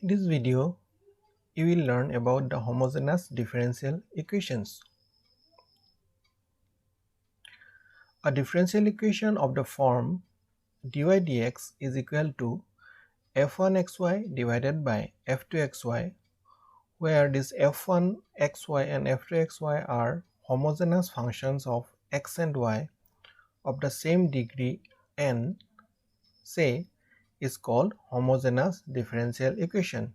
In this video, you will learn about the homogeneous differential equations. A differential equation of the form dy dx is equal to f1xy divided by f2xy, where this f1xy and f2xy are homogeneous functions of x and y of the same degree n, say, is called homogeneous differential equation.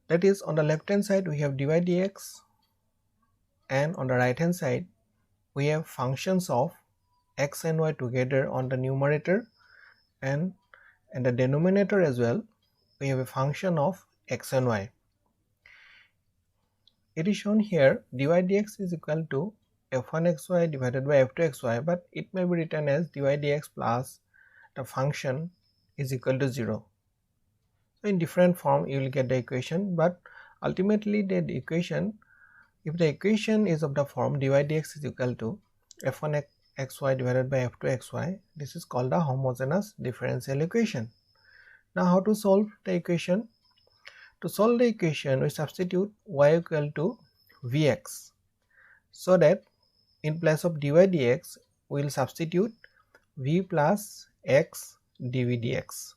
That is, on the left hand side we have dy dx, and on the right hand side we have functions of x and y together on the numerator, and in the denominator as well we have a function of x and y. It is shown here dy dx is equal to f1xy divided by f2xy, but it may be written as dy dx plus the function is equal to 0. So in different form you will get the equation, but ultimately the equation, if the equation is of the form dy dx is equal to f1xy divided by f2xy, this is called a homogeneous differential equation. Now how to solve the equation? To solve the equation, we substitute y equal to vx, so that in place of dy dx we will substitute v plus x dv dx.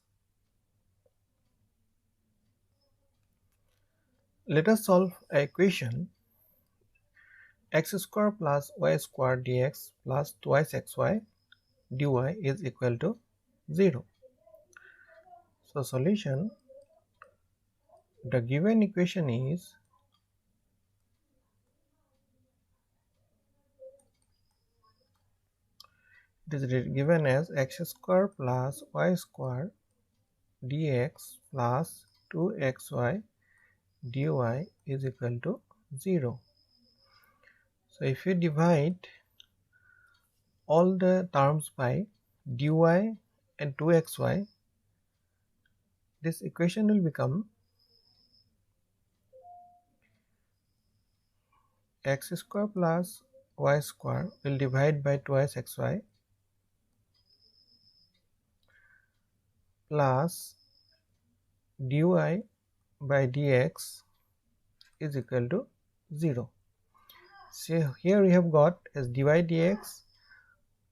Let us solve an equation x square plus y square dx plus twice xy dy is equal to 0. So solution, the given equation is given as x square plus y square dx plus 2xy dy is equal to 0. So if you divide all the terms by dy and 2xy, this equation will become x square plus y square will divide by twice xy plus dy by dx is equal to 0. So here we have got as dy dx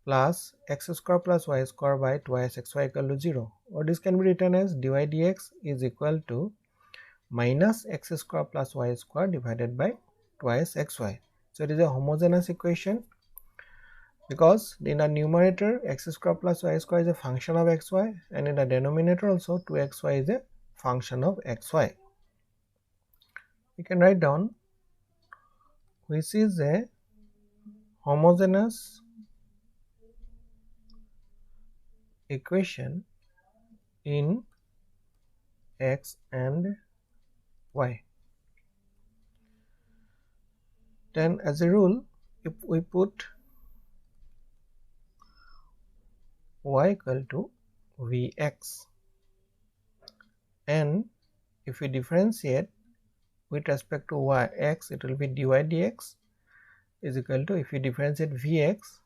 plus x square plus y square by twice xy equal to 0, or this can be written as dy dx is equal to minus x square plus y square divided by twice xy. So it is a homogeneous equation because in the numerator x square plus y square is a function of xy, and in the denominator also 2xy is a function of xy. We can write down which is a homogeneous equation in x and y. Then as a rule, if we put y equal to vx, and if we differentiate with respect to y x, it will be dy dx is equal to, if we differentiate vx,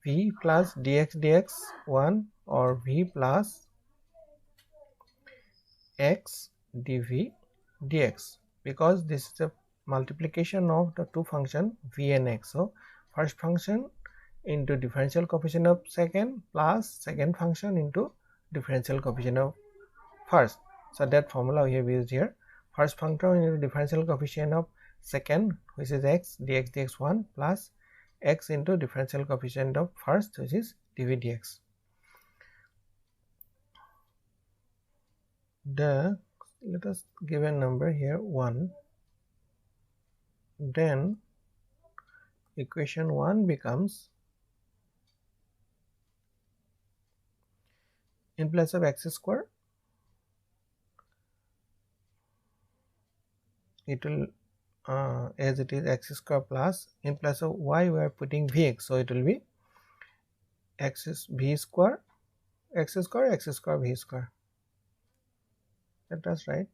v plus dx dx 1 or v plus x dv dx, because this is a multiplication of the two function v and x. So first function into differential coefficient of second plus second function into differential coefficient of first. So that formula we have used here. First function into differential coefficient of second, which is x dx dx 1 plus x into differential coefficient of first, which is dv dx. Let us give a number here 1. Then equation 1 becomes, in place of x square it will as it is x square plus, in place of y we are putting vx, so it will be x is v square x square x square v square. Let us write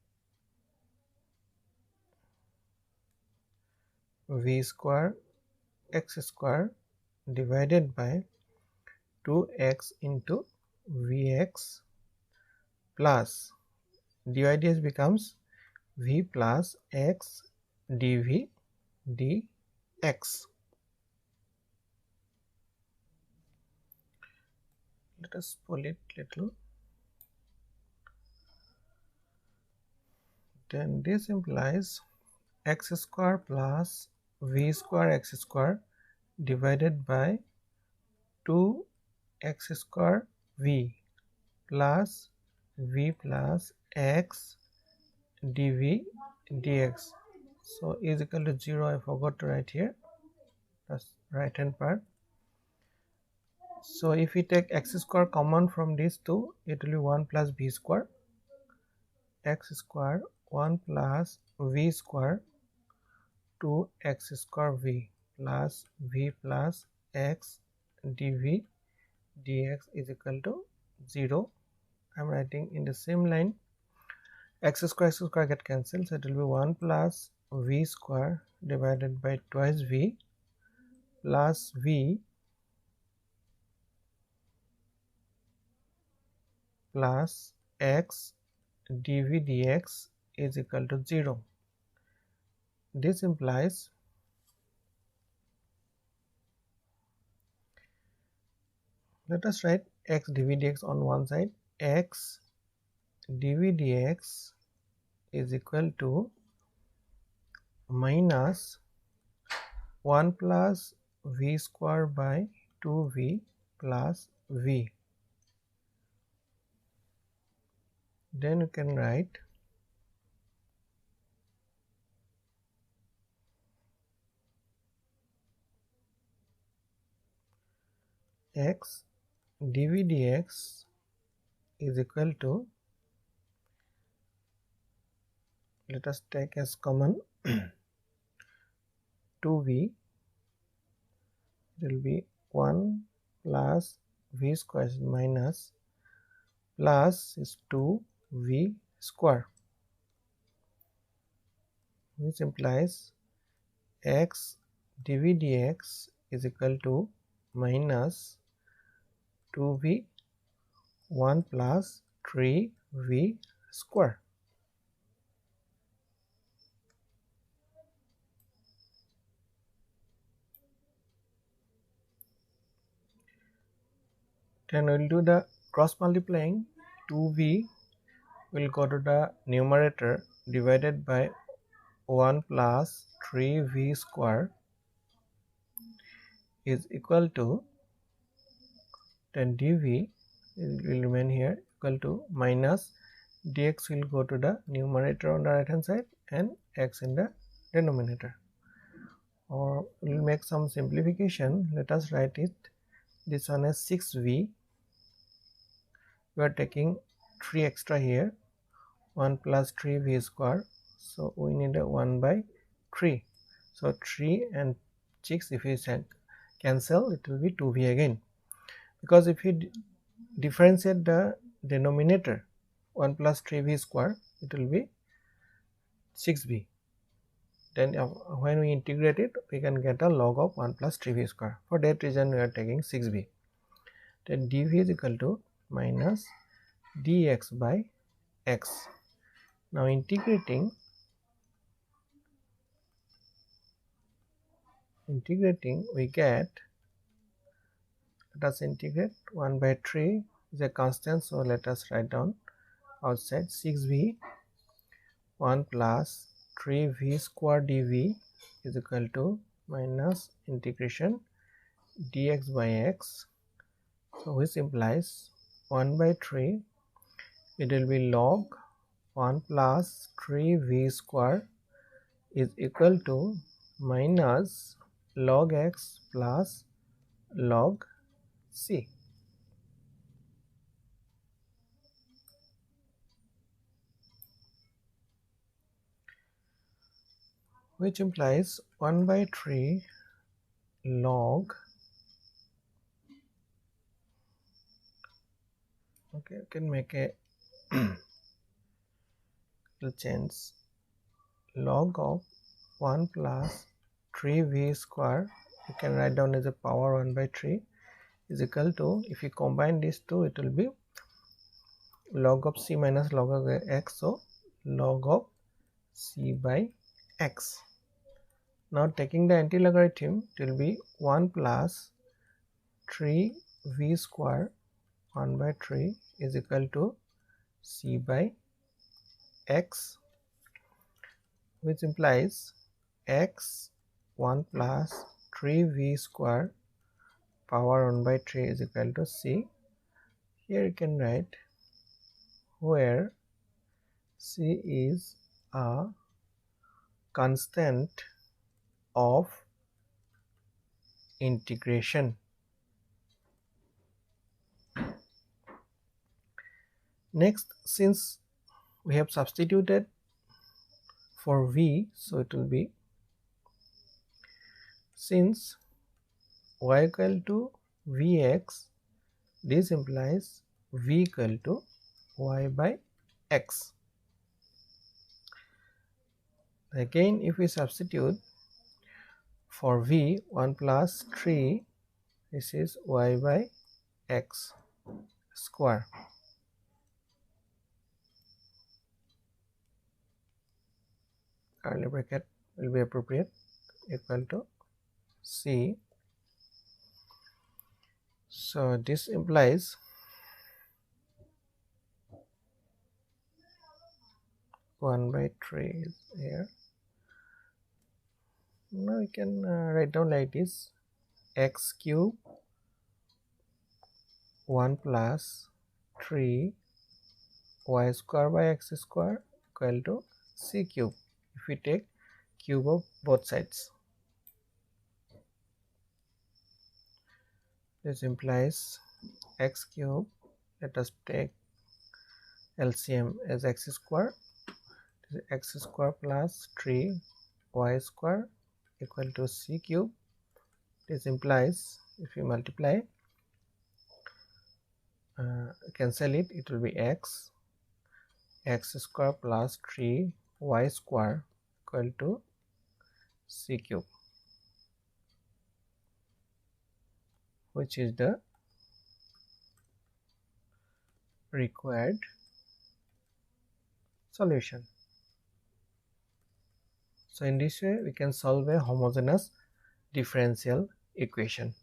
v square x square divided by 2x into vx plus dy dx becomes v plus x dv dx. Let us pull it little. Then this implies x square plus v square x square divided by 2x square v plus v plus x dv dx. So is equal to 0. I forgot to write here. That's right hand part. So if we take x square common from these two, it will be 1 plus v square, x square 1 plus v square 2x square v plus v plus x dv dx is equal to 0. I am writing in the same line. X square get cancelled, so it will be 1 plus v square divided by twice v plus v plus x dv dx is equal to 0. This implies let us write x dv dx on one side. X dv dx is equal to minus 1 plus v square by 2v plus v. Then you can write x dv dx is equal to, let us take as common 2v, it will be 1 plus v square minus plus is 2v square, which implies x dv dx is equal to minus 2v 1 plus 3v square. Then we will do the cross multiplying. 2v will go to the numerator divided by 1 plus 3v square is equal to, then dv will remain here equal to minus dx will go to the numerator on the right hand side and x in the denominator. Or we will make some simplification. Let us write it this one as 6v. We are taking 3 extra here, 1 plus 3v square, so we need a 1 by 3. So 3 and 6 if we cancel, it will be 2v again, because if we differentiate the denominator 1 plus 3v square, it will be 6v. Then when we integrate it, we can get a log of 1 plus 3v square. For that reason we are taking 6v. Then dv is equal to minus dx by x. Now integrating we get, let us integrate 1 by 3 is a constant, so let us write down outside 6v 1 plus 3v square dv is equal to minus integration dx by x, so which implies 1 by 3, it will be log 1 plus 3v square is equal to minus log x plus log c. Which implies 1 by 3 log, okay, you can make a little change, log of 1 plus 3v square, you can write down as a power 1 by 3 is equal to, if you combine these two, it will be log of c minus log of x, so log of c by x. Now taking the anti-logarithm, it will be 1 plus 3v square 1 by 3 is equal to c by x, which implies x 1 plus 3v square power 1 by 3 is equal to c. Here you can write where c is a constant of integration. Next, since we have substituted for v, so it will be, since y equal to vx, this implies v equal to y by x. Again, if we substitute for v, 1 plus 3, this is y by x square. Curly bracket will be appropriate, equal to c. So this implies one by 3 is here. Now we can write down like this: x cube 1 plus 3 y square by x square equal to c cube, if we take cube of both sides. This implies x cube, let us take LCM as x square, this is x square plus 3 y square equal to c cube. This implies, if you multiply, cancel it, it will be x square plus 3 y square equal to c cube, which is the required solution. So in this way we can solve a homogeneous differential equation.